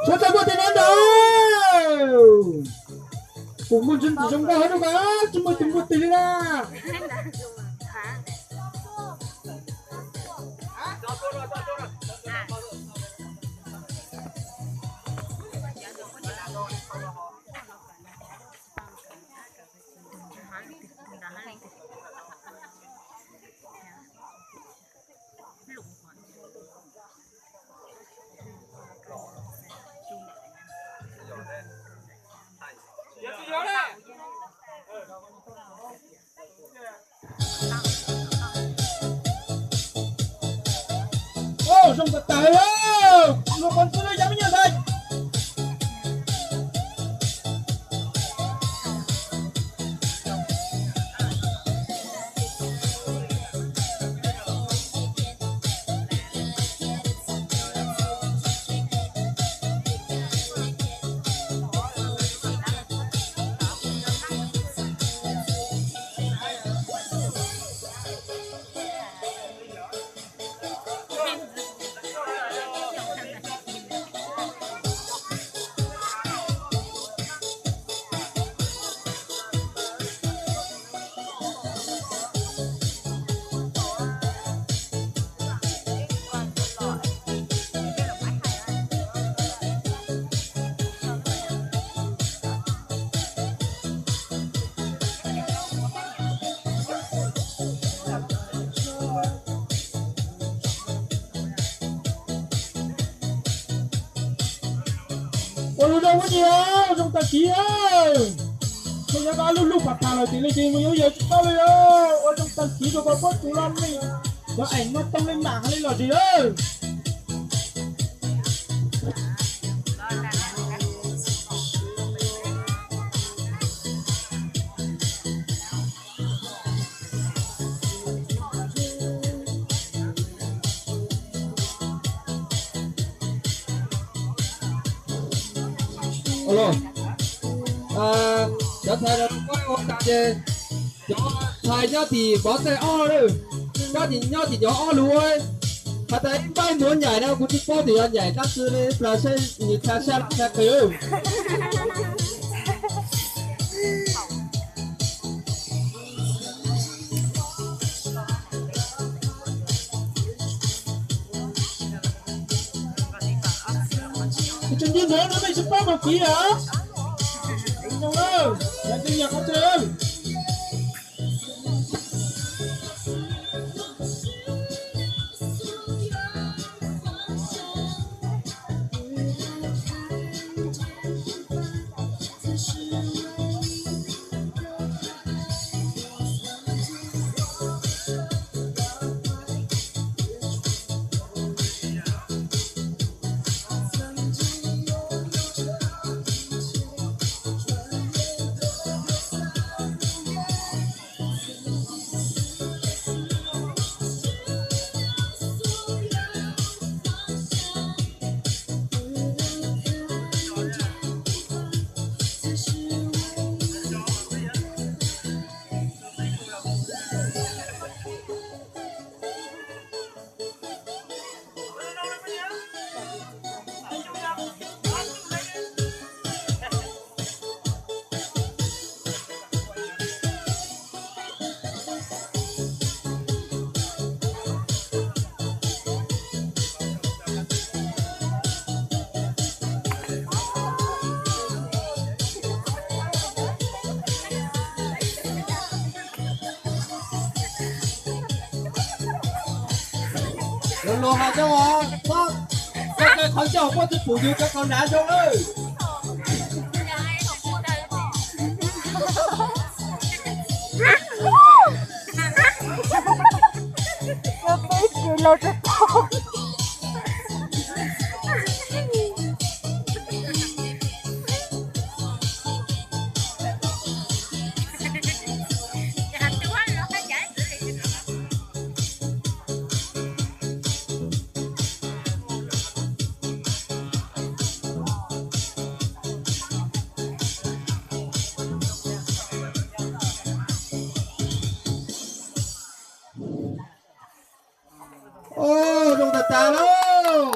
Chúng ta có thể đánh đâu. Cũng muốn chúng ta chúng ta hết đâu cả. Chúng ta tìm một tí ra. Ô, chúng ta tới đâu. Nó còn chưa dám như thế. Ôi đâu có nhiều, chúng ta chỉ ơi. Chúng ta lúc lúc bạc thằng là chỉ lấy tiền mình giờ chúng ta bây giờ. Ôi chúng ta chỉ cho con bớt tủ lắm đi. Nó ảnh nó tăng lên mạng lên là gì ơi. Alo. Cho thầy là có ô tạ về. Cho thầy nhá thì có thầy o đấy. Cho thì nhá thì o luôn ấy. Thầy thấy bay muốn nhảy đâu cũng thích thì nhảy các sư đi là sẽ như ta sẽ làm sao kêu. Thì chúng nữa nó mới support một kỹ hả? Không đâu, là chuyên nhạc có trường. Lô lô hà cho họ. Con. Cái con cho con thì phụ giúp các con đá cho ơi. Lâu rất tốt. Ô, trong thật ta đâu.